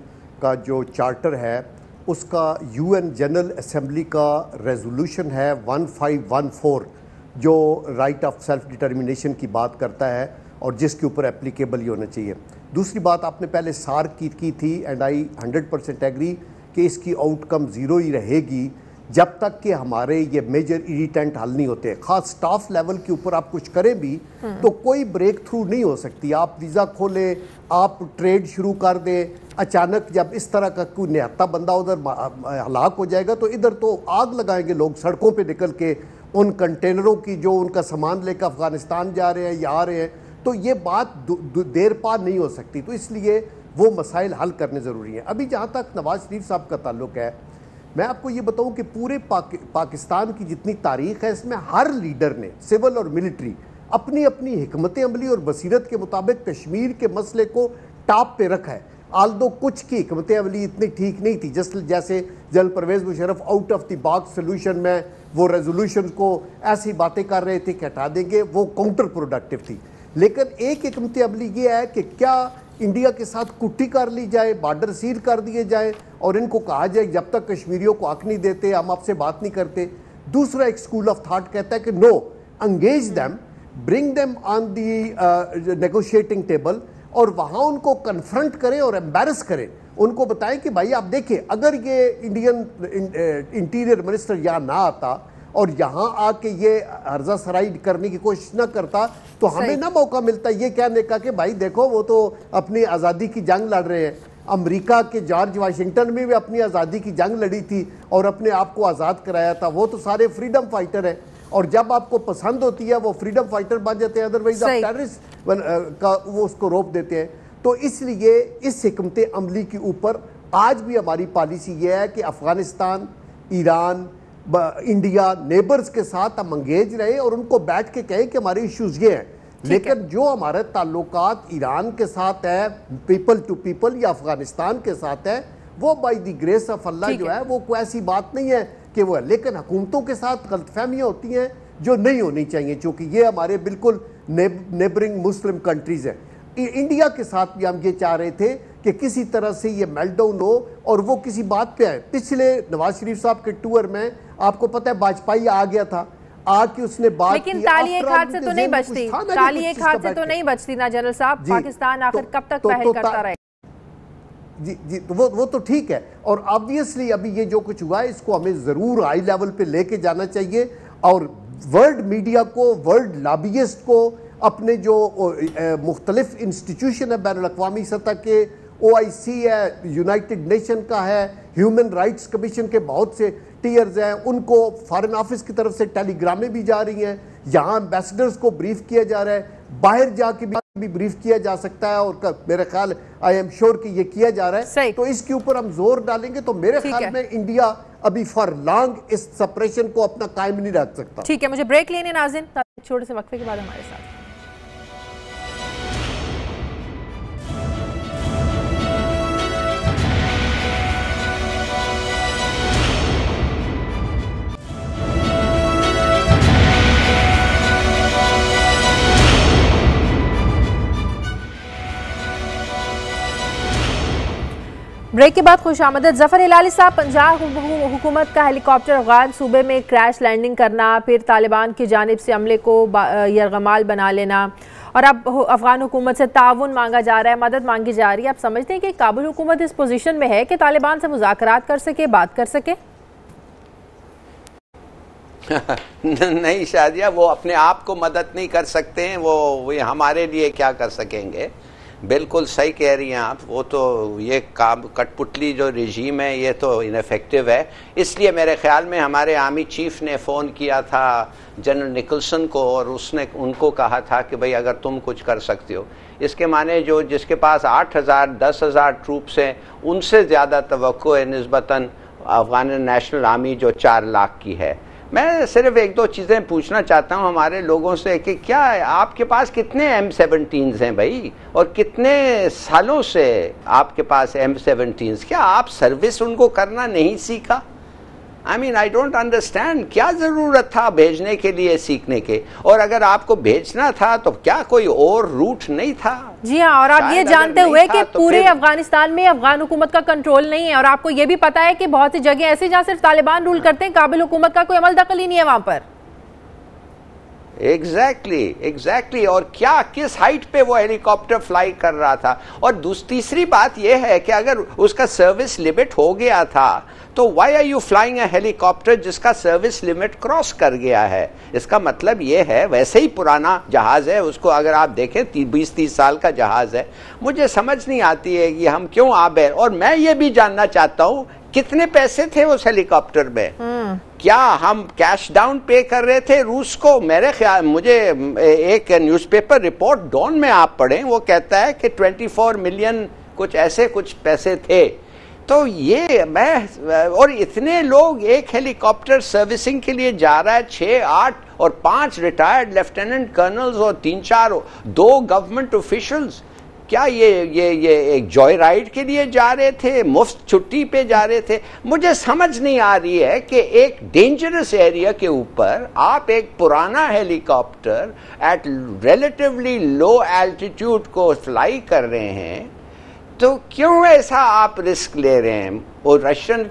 का जो चार्टर है उसका यूएन जनरल असेंबली का रेजोल्यूशन है 1514 जो राइट ऑफ सेल्फ डिटर्मिनेशन की बात करता है और जिसके ऊपर एप्लीकेबल ही होना चाहिए। दूसरी बात आपने पहले सार्क की थी एंड आई 100% एग्री कि इसकी आउटकम ज़ीरो ही रहेगी जब तक कि हमारे ये मेजर इरिटेंट हल नहीं होते। ख़ास स्टाफ लेवल के ऊपर आप कुछ करें भी तो कोई ब्रेक थ्रू नहीं हो सकती। आप वीज़ा खोलें, आप ट्रेड शुरू कर दें, अचानक जब इस तरह का कोई निहत्ता बंदा उधर हलाक हो जाएगा तो इधर तो आग लगाएंगे लोग सड़कों पे निकल के उन कंटेनरों की जो उनका सामान लेकर अफ़गानिस्तान जा रहे हैं या आ रहे हैं। तो ये बात देर पा नहीं हो सकती। तो इसलिए वो मसाइल हल करने ज़रूरी हैं। अभी जहाँ तक नवाज शरीफ साहब का ताल्लुक़ है, मैं आपको ये बताऊं कि पूरे पाकिस्तान की जितनी तारीख़ है इसमें हर लीडर ने, सिविल और मिलिट्री, अपनी अपनी हिकमत अमली और बसीरत के मुताबिक कश्मीर के मसले को टॉप पे रखा है। आल्दो कुछ की हिकमत अमली इतनी ठीक नहीं थी, जैसे general Pervez Musharraf out of the box solution में वो रेजोल्यूशन को ऐसी बातें कर रहे थे कि हटा देंगे, वो काउंटर प्रोडक्टिव थी। लेकिन एक हिकमत अमली ये है कि क्या इंडिया के साथ कुट्टी कर ली जाए, बॉर्डर सील कर दिए जाए और इनको कहा जाए जब तक कश्मीरियों को हक नहीं देते हम आपसे बात नहीं करते। दूसरा एक स्कूल ऑफ थॉट कहता है कि no, engage them, bring them on the negotiating table और वहाँ उनको कन्फ्रंट करें और एम्बैरस करें। उनको बताएं कि भाई आप देखिए, अगर ये इंडियन इंटीरियर मिनिस्टर यहाँ ना आता और यहाँ आके ये अर्जा सराई करने की कोशिश ना करता तो हमें ना मौका मिलता ये कहने का कि भाई देखो वो तो अपनी आज़ादी की जंग लड़ रहे हैं। अमेरिका के जॉर्ज वाशिंगटन में भी अपनी आज़ादी की जंग लड़ी थी और अपने आप को आज़ाद कराया था। वो तो सारे फ्रीडम फाइटर हैं और जब आपको पसंद होती है वो फ्रीडम फाइटर बन जाते हैं, अदरवाइज आप टेररिस्ट का वो उसको रोक देते हैं। तो इसलिए इस हिकमत अमली के ऊपर आज भी हमारी पॉलिसी ये है कि अफ़गानिस्तान ईरान, इंडिया, नेबर्स के साथ हम अंगेज रहे और उनको बैठ के कहें कि हमारे इश्यूज ये हैं। लेकिन जो हमारे ताल्लुकात ईरान के साथ है, पीपल टू पीपल, या अफगानिस्तान के साथ है, वो बाय द ग्रेस ऑफ अल्लाह जो है वो कोई ऐसी बात नहीं है कि वो है। लेकिन हुकूमतों के साथ गलतफहमियाँ होती हैं जो नहीं होनी चाहिए, क्योंकि ये हमारे बिल्कुल नेबरिंग मुस्लिम कंट्रीज हैं। इंडिया के साथ भी हम ये चाह रहे थे कि किसी तरह से ये मेल्टडाउन हो और वो किसी बात पे आए। पिछले नवाज शरीफ साहब के टूर में आपको पता है वाजपेयी आ गया था, आके उसने बात की, लेकिन ताली एक हाथ से तो नहीं बचती, ताली एक हाथ से तो नहीं बचती ना जनरल साहब। पाकिस्तान आखिर कब तक पहल करता रहेगा? जी तो वो तो ठीक है। और ऑब्वियसली अभी ये जो कुछ हुआ है इसको हमें जरूर हाई लेवल पे लेके जाना चाहिए और वर्ल्ड मीडिया को, वर्ल्ड लॉबियस्ट को, अपने जो मुख्तलिफ इंस्टीट्यूशन है बैनुल अक़वामी सतह के, OIC है, यूनाइटेड नेशन का है, ह्यूमन राइट्स कमीशन के बहुत से टीयर्स हैं, उनको फॉरेन ऑफिस की तरफ से टेलीग्रामें भी जा रही हैं, यहाँ एम्बेसडर्स को ब्रीफ किया जा रहा है, बाहर जाके भी ब्रीफ किया जा सकता है और मेरे ख्याल आई एम श्योर कि ये किया जा रहा है। तो इसके ऊपर हम जोर डालेंगे तो मेरे ख्याल में इंडिया अभी फॉर लॉन्ग इस सेपरेशन को अपना कायम नहीं रख सकता। ठीक है, मुझे ब्रेक लेने नाज़रीन, छोटे से वक्फे के बाद हमारे साथ। ब्रेक के बाद खुशामदद। जफर हिलाली साहब, पंजाब हुकूमत का हेलीकॉप्टर अफगान सूबे में क्रैश लैंडिंग करना, फिर तालिबान की जानिब से हमले को यरगमाल बना लेना और अब अफगान हुकूमत से ताउन मांगा जा रहा है, मदद मांगी जा रही है। आप समझते हैं कि काबुल हुकूमत इस पोजीशन में है कि तालिबान से मुज़ाकरात कर सके, बात कर सके? नहीं शादिया, वो अपने आप को मदद नहीं कर सकते हैं, वो हमारे लिए क्या कर सकेंगे। बिल्कुल सही कह रही हैं आप। वो तो ये काम कठपुतली जो रिजीम है ये तो इनफेक्टिव है। इसलिए मेरे ख्याल में हमारे आर्मी चीफ ने फ़ोन किया था जनरल निकल्सन को और उसने उनको कहा था कि भाई अगर तुम कुछ कर सकते हो, इसके माने जो जिसके पास 8,000 10,000 ट्रूप्स हैं उनसे ज़्यादा तवक्को है निस्बतन अफगान नेशनल आर्मी जो 4 लाख की है। मैं सिर्फ एक दो चीज़ें पूछना चाहता हूं हमारे लोगों से कि क्या आपके पास कितने M17s हैं भाई, और कितने सालों से आपके पास M17s, क्या आप सर्विस उनको करना नहीं सीखा? I mean I don't understand, क्या ज़रूरत था भेजने के लिए, सीखने के? और अगर आपको भेजना था तो क्या कोई और रूट नहीं था? जी हाँ, और आप ये जानते हुए कि पूरे अफगानिस्तान में अफगान हुकूमत का कंट्रोल नहीं है और आपको ये भी पता है कि बहुत सी जगह ऐसी जहाँ सिर्फ तालिबान रूल करते हैं, काबिल हुकूमत का कोई अमल दखल ही नहीं है वहां पर। एग्जैक्टली। और क्या किस हाइट पे वो हेलीकॉप्टर फ्लाई कर रहा था? और तीसरी बात यह है कि अगर उसका सर्विस लिमिट हो गया था तो why are you flying a helicopter जिसका सर्विस लिमिट क्रॉस कर गया है? इसका मतलब यह है वैसे ही पुराना जहाज है, उसको अगर आप देखें 20-30 साल का जहाज है। मुझे समझ नहीं आती है कि हम क्यों आबे। और मैं ये भी जानना चाहता हूं कितने पैसे थे उस हेलीकॉप्टर में? क्या हम कैश डाउन पे कर रहे थे रूस को? मेरे ख्याल मुझे एक न्यूज़पेपर रिपोर्ट डॉन में आप पढ़ें, वो कहता है कि 24 मिलियन कुछ ऐसे कुछ पैसे थे। तो ये मैं, और इतने लोग एक हेलीकॉप्टर सर्विसिंग के लिए जा रहा है, 6, 8 और 5 रिटायर्ड लेफ्टिनेंट कर्नल्स और 3-4 2 गवर्नमेंट ऑफिशियल्स। क्या ये एक जॉय राइड के लिए जा रहे थे, मुफ्त छुट्टी पे जा रहे थे? मुझे समझ नहीं आ रही है कि एक डेंजरस एरिया के ऊपर आप एक पुराना helicopter at relatively low altitude को फ्लाई कर रहे हैं, तो क्यों ऐसा आप रिस्क ले रहे हैं? और रशियन,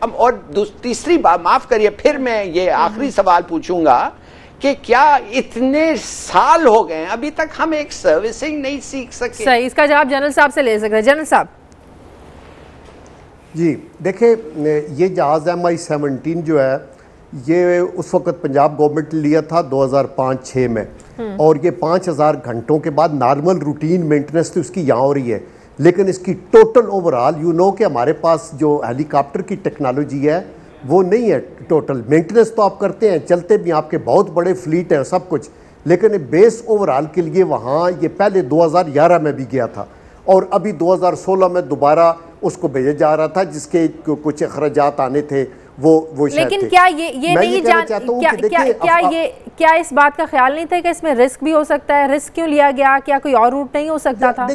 और तीसरी बात, माफ करिए फिर मैं ये आखिरी सवाल पूछूंगा कि क्या इतने साल हो गए अभी तक हम एक सर्विसिंग नहीं सीख सके? सही, इसका जवाब जनरल साहब से ले सकते हैं। जनरल साहब जी देखिए, ये जहाज़ MI-17 जो है ये उस वक्त पंजाब गवर्नमेंट ने लिया था 2005-06 में, और ये 5000 घंटों के बाद नॉर्मल रूटीन मेंटेनेंस तो उसकी यहाँ हो रही है। लेकिन इसकी टोटल ओवरऑल कि हमारे पास जो हेलीकॉप्टर की टेक्नोलॉजी है वो नहीं है। टोटल मेंटेनेंस तो आप करते हैं, चलते भी, आपके बहुत बड़े फ्लीट है सब कुछ, लेकिन बेस ओवरऑल के लिए वहाँ ये पहले 2011 में भी गया था और अभी 2016 में दोबारा उसको भेजा जा रहा था, जिसके कुछ अखराजात आने थे वो शायद लेकिन क्या ये नहीं जान क्या इस बात का ख्याल नहीं था कि इसमें रिस्क भी हो सकता है? रिस्क क्यों लिया गया? क्या कोई और रूट नहीं हो सकता था?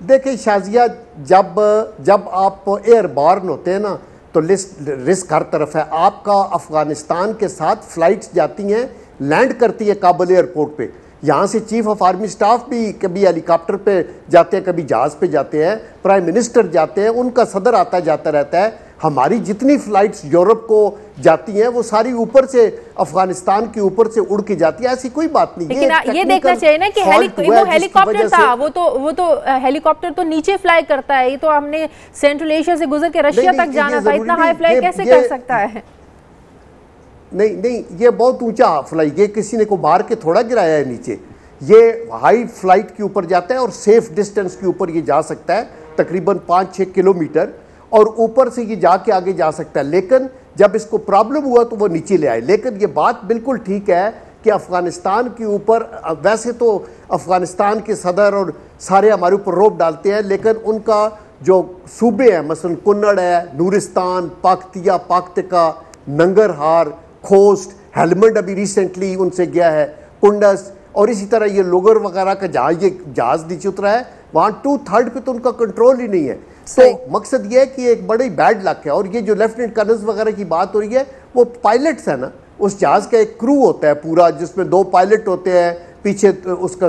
देखिए शाजिया, जब आप एयरबॉर्न होते हैं ना तो रिस्क हर तरफ है। आपका अफगानिस्तान के साथ फ्लाइट्स जाती हैं, लैंड करती है काबुल एयरपोर्ट पे। यहाँ से चीफ ऑफ आर्मी स्टाफ भी कभी हेलीकॉप्टर पे जाते हैं, कभी जहाज़ पे जाते हैं, प्राइम मिनिस्टर जाते हैं, उनका सदर आता जाता रहता है। हमारी जितनी फ्लाइट्स यूरोप को जाती हैं वो सारी ऊपर से अफगानिस्तान के ऊपर से उड़ के जाती है, ऐसी कोई बात नहीं। लेकिन ये देखना चाहिए ना कि वो हेलीकॉप्टर था, वो तो हेलीकॉप्टर तो नीचे फ्लाई करता है। ये तो हमने सेंट्रल एशिया से गुजर के रशिया तक जाना था, इतना हाई फ्लाई कैसे कर सकता है? नहीं, ये बहुत ऊंचा फ्लाई, ये किसी ने को मार के थोड़ा गिराया है नीचे। ये हाई फ्लाइट के ऊपर जाता है और सेफ डिस्टेंस के ऊपर ये जा सकता है, तकरीबन 5-6 किलोमीटर, और ऊपर से ये जाके आगे जा सकता है। लेकिन जब इसको प्रॉब्लम हुआ तो वो नीचे ले आए। लेकिन ये बात बिल्कुल ठीक है कि अफगानिस्तान के ऊपर, वैसे तो अफगानिस्तान के सदर और सारे हमारे ऊपर रोब डालते हैं, लेकिन उनका जो सूबे हैं, मसलन कुन्नड़ है, नूरिस्तान, पाक्तिया, पाक्तिका, नंगरहार, खोस्ट, हेलमंड अभी रिसेंटली उनसे गया है, कुंडस, और इसी तरह ये लोगर वगैरह का जहाज नीचे उतरा है, वहाँ 2/3 पे तो उनका कंट्रोल ही नहीं है। तो मकसद ये है कि एक बड़ी बैड लक है। और ये जो लेफ्टिनेंट कर्नल्स वगैरह की बात हो रही है, वो पायलट्स है ना, उस जहाज का एक क्रू होता है पूरा, जिसमें 2 पायलट होते हैं, पीछे उसका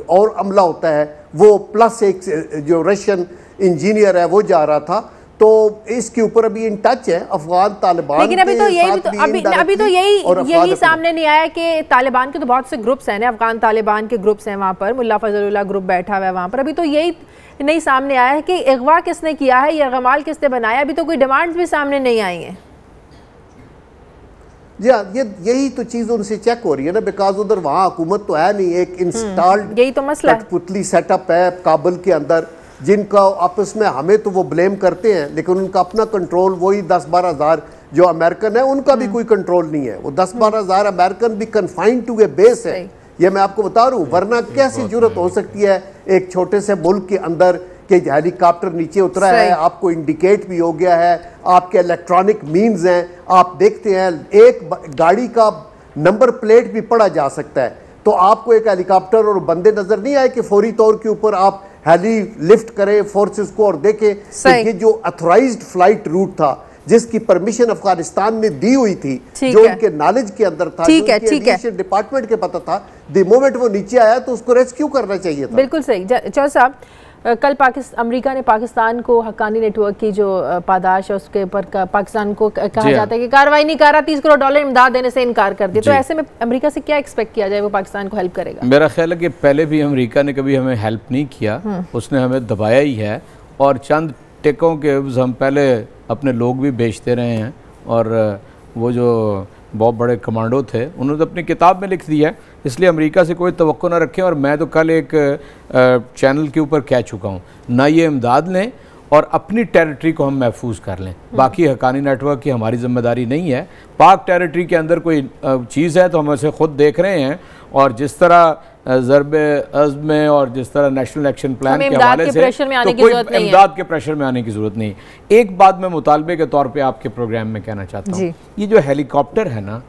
और अमला होता है, वो प्लस एक जो रशियन इंजीनियर है वो जा रहा था। तो इसके ऊपर अभी इन टच है अफगान तालिबान। लेकिन अभी तो यही सामने नहीं आया कि तालिबान के तो बहुत से ग्रुप्स हैं ना, अफगान तालिबान के ग्रुप्स हैं वहाँ पर, मुल्ला फजलुल्लाह ग्रुप बैठा हुआ है वहाँ पर। अभी तो यही नहीं सामने आया है कि अगवा किसने किया है, ये गमाल किसने बनाया। अभी तो कोई डिमांड्स भी सामने नहीं आई हैं। जी हाँ, यही तो चीज़ उनसे चेक हो रही है ना, बिकॉज उधर वहाँ हुकूमत तो है नहीं, एक इंस्टॉल्ड यही तो मसला है, कठपुतली सेटअप है काबुल के अंदर, जिनका आपस में हमें तो वो ब्लेम करते हैं, लेकिन उनका अपना कंट्रोल वही 10-12 हज़ार जो अमेरिकन है, उनका भी कोई कंट्रोल नहीं है। वो 10-12 हज़ार अमेरिकन भी कन्फाइंड टू ए बेस है, ये मैं आपको बता रहा हूँ। वरना कैसी जरूरत हो सकती है एक छोटे से मुल्क के अंदर कि हेलीकॉप्टर नीचे उतरा है, आपको इंडिकेट भी हो गया है, आपके इलेक्ट्रॉनिक मीन्स हैं, आप देखते हैं एक गाड़ी का नंबर प्लेट भी पढ़ा जा सकता है। तो आपको एक हेलीकॉप्टर और बंदे नजर नहीं आए कि फौरी तौर के ऊपर आप हेली लिफ्ट करें फोर्सेस को और देखें कि ये जो अथोराइज्ड फ्लाइट रूट था, जिसकी परमिशन अफगानिस्तान ने दी हुई थी, जो उनके नॉलेज के अंदर था, जो डिपार्टमेंट के पता था, द मोमेंट वो नीचे आया तो उसको रेस्क्यू करना चाहिए था। बिल्कुल सही। चौधरी साहब, कल अमेरिका ने पाकिस्तान को हक्कानी नेटवर्क की जो पादाश है उसके ऊपर पाकिस्तान को कहा जाता है कि कार्रवाई नहीं कर रहा, $30 करोड़ इमदाद देने से इनकार कर दिया। तो ऐसे में अमेरिका से क्या एक्सपेक्ट किया जाए, वो पाकिस्तान को हेल्प करेगा? मेरा ख्याल है कि पहले भी अमेरिका ने कभी हमें हेल्प नहीं किया, उसने हमें दबाया ही है, और चंद टिकों के हम पहले अपने लोग भी बेचते रहे हैं। और वो जो बहुत बड़े कमांडो थे उन्होंने तो अपनी किताब में लिख दिया है, इसलिए अमेरिका से कोई तवक्को ना रखें। और मैं तो कल एक चैनल के ऊपर कह चुका हूँ, ना ये इमदाद लें और अपनी टेरिटरी को हम महफूज कर लें, बाकी हक्कानी नेटवर्क की हमारी जिम्मेदारी नहीं है। पाक टेरिटरी के अंदर कोई चीज़ है तो हम उसे खुद देख रहे हैं, और जिस तरह ज़रबे अज़्म में और जिस तरह नेशनल एक्शन प्लान के हवाले से तो कोई इमदाद के प्रेशर में आने की ज़रूरत नहीं। एक बात मैं मुतालबे के तौर पे आपके प्रोग्राम में कहना चाहता हूँ, ये जो हेलीकॉप्टर है ना,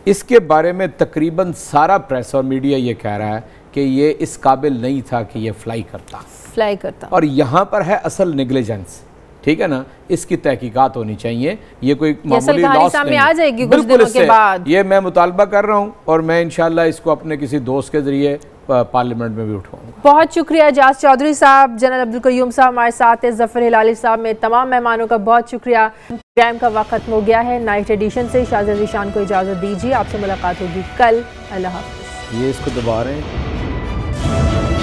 इसके बारे में तकरीबन सारा प्रेस और मीडिया ये कह रहा है कि ये इस काबिल नहीं था कि ये फ्लाई करता। और यहाँ पर है असल नेग्लिजेंस, ठीक है ना, इसकी तहकीकात होनी चाहिए। ये कोई मामूली लॉस नहीं आ जाएगी कुछ बिल्कुल दिनों के बाद। ये मैं मुतालबा कर रहा हूँ और मैं इंशाल्लाह इसको अपने किसी दोस्त के जरिए पार्लियामेंट में भी उठाऊंगा। बहुत शुक्रिया एजाज चौधरी साहब, जनरल अब्दुल कयूम साहब हमारे साथ है, जफर हिलाली साहब, में तमाम मेहमानों का बहुत शुक्रिया। प्रोग्राम का वक्त खत्म हो गया है। नाइट एडिशन से शाज़िया ज़ीशान को इजाज़त दीजिए, आपसे मुलाकात होगी कल। अल्लाह हाफ़िज़। ये इसको दबा रहे हैं।